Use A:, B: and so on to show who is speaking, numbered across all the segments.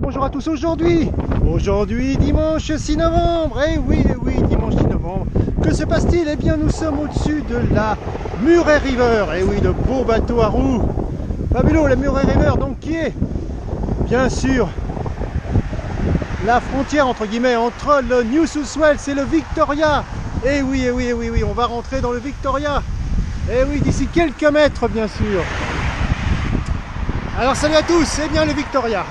A: bonjour à tous. Aujourd'hui, dimanche 6 novembre. Eh oui, dimanche 6 novembre. Que se passe-t-il? Eh bien, nous sommes au-dessus de la Murray River. Eh oui, le beau bateau à roues. Fabuleux, la Murray River, donc qui est, bien sûr, la frontière, entre guillemets, entre le New South Wales et le Victoria. Eh oui, on va rentrer dans le Victoria. Eh oui, d'ici quelques mètres, bien sûr. Alors, salut à tous. Eh bien, le Victoria.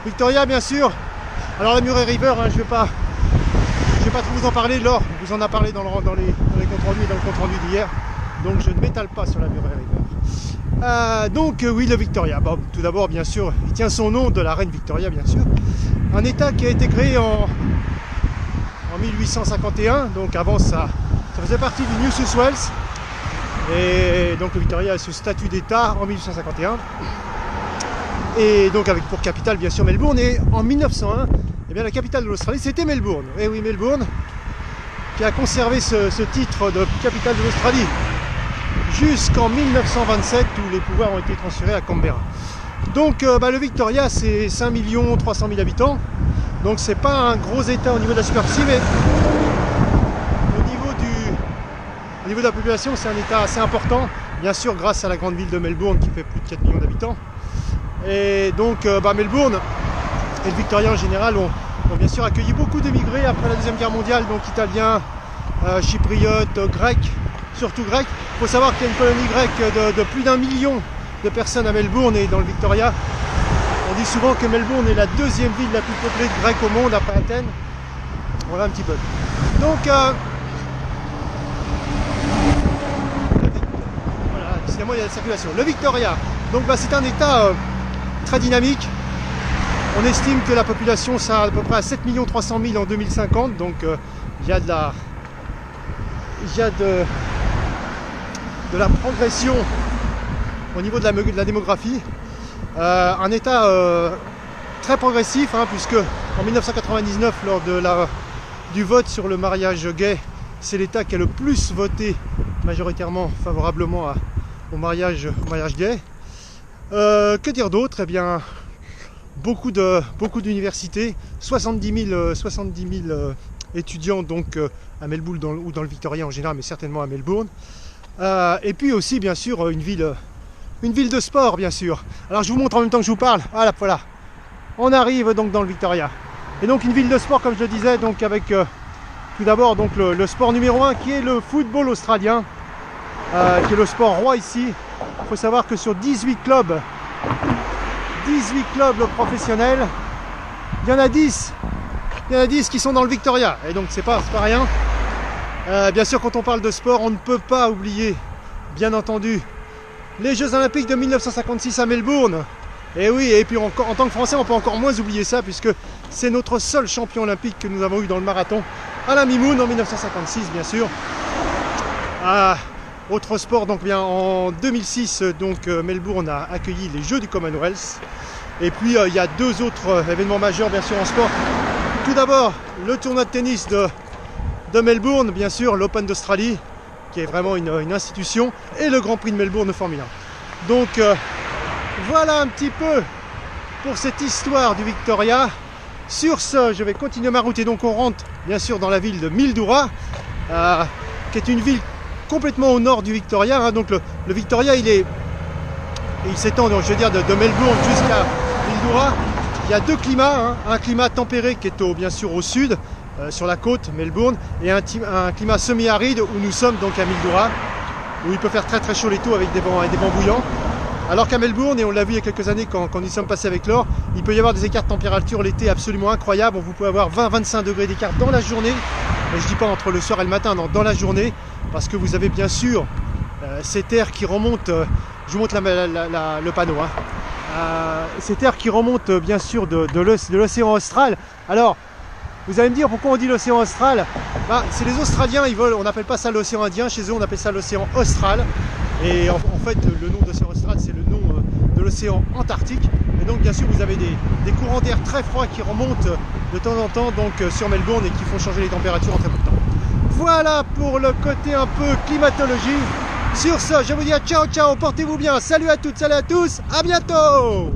A: Victoria, bien sûr. Alors, la Murray River, je ne vais pas trop vous en parler. Laure vous en a parlé dans les comptes rendus et dans le compte rendu d'hier. Donc, je ne m'étale pas sur la Murray River. Oui, le Victoria. Bon, tout d'abord, bien sûr, il tient son nom de la reine Victoria, bien sûr. Un État qui a été créé en 1851. Donc, avant, ça faisait partie du New South Wales. Et donc, le Victoria a ce statut d'État en 1851. Et donc avec pour capitale bien sûr Melbourne, et en 1901, eh bien, la capitale de l'Australie c'était Melbourne. Et oui, Melbourne qui a conservé ce titre de capitale de l'Australie jusqu'en 1927 où les pouvoirs ont été transférés à Canberra. Donc le Victoria c'est 5 300 000 habitants, donc c'est pas un gros état au niveau de la superficie, mais au niveau de la population c'est un état assez important, bien sûr grâce à la grande ville de Melbourne qui fait plus de 4 millions d'habitants. Et donc Melbourne et le Victoria en général ont bien sûr accueilli beaucoup d'émigrés après la Deuxième Guerre mondiale, donc italiens, chypriotes, grecs, surtout grecs. Il faut savoir qu'il y a une colonie grecque de plus d'1 million de personnes à Melbourne et dans le Victoria. On dit souvent que Melbourne est la deuxième ville la plus peuplée de Grecs au monde après Athènes. Voilà un petit peu. Donc voilà, décidément il y a la circulation. Le Victoria, donc c'est un état très dynamique. On estime que la population sera à peu près à 7 300 000 en 2050, donc il y a de la progression au niveau de la démographie. Un état très progressif, puisque en 1999, lors du vote sur le mariage gay, c'est l'état qui a le plus voté majoritairement favorablement au mariage gay. Que dire d'autre? Eh bien, beaucoup d'universités, 70 000 étudiants donc à Melbourne ou dans le Victoria en général, mais certainement à Melbourne. Et puis aussi, bien sûr, une ville de sport, bien sûr. Alors, je vous montre en même temps que je vous parle. Voilà. On arrive donc dans le Victoria. Et donc, une ville de sport, comme je le disais, donc avec tout d'abord donc le sport numéro 1 qui est le football australien, qui est le sport roi ici. Il faut savoir que sur 18 clubs professionnels, il y en a 10 qui sont dans le Victoria, et donc c'est pas rien. Bien sûr, quand on parle de sport, on ne peut pas oublier, bien entendu, les Jeux Olympiques de 1956 à Melbourne. Et oui, et puis en tant que Français, on peut encore moins oublier ça, puisque c'est notre seul champion olympique que nous avons eu dans le marathon, Alain Mimoun, en 1956, bien sûr. Autre sport, donc bien en 2006, Melbourne a accueilli les Jeux du Commonwealth. Et puis il y a deux autres événements majeurs, bien sûr, en sport. Tout d'abord, le tournoi de tennis de Melbourne, bien sûr, l'Open d'Australie, qui est vraiment une institution, et le Grand Prix de Melbourne de Formule 1. Donc voilà un petit peu pour cette histoire du Victoria. Sur ce, je vais continuer ma route, et donc on rentre bien sûr dans la ville de Mildura, qui est une ville complètement au nord du Victoria. Donc le Victoria il s'étend, je veux dire, de Melbourne jusqu'à Mildura. Il y a deux climats, un climat tempéré qui est bien sûr au sud, sur la côte Melbourne, et un climat semi-aride où nous sommes donc à Mildura, où il peut faire très très chaud l'été avec des vents bouillants. Alors qu'à Melbourne, et on l'a vu il y a quelques années quand nous sommes passés avec Laure, il peut y avoir des écarts de température l'été absolument incroyables. Vous pouvez avoir 20-25 degrés d'écart dans la journée. Mais je dis pas entre le soir et le matin, non, dans la journée, parce que vous avez bien sûr cet air qui remonte. Je vous montre le panneau. Cet air qui remonte bien sûr de l'océan austral. Alors, vous allez me dire pourquoi on dit l'océan austral? C'est les Australiens, on n'appelle pas ça l'océan Indien, chez eux on appelle ça l'océan austral. Et en fait, le nom d'océan austral, c'est le nom de l'océan Antarctique. Et donc, bien sûr, vous avez des courants d'air très froids qui remontent de temps en temps donc, sur Melbourne, et qui font changer les températures en très peu de temps. Voilà pour le côté un peu climatologie. Sur ce, je vous dis ciao, portez-vous bien. Salut à toutes, salut à tous, à bientôt.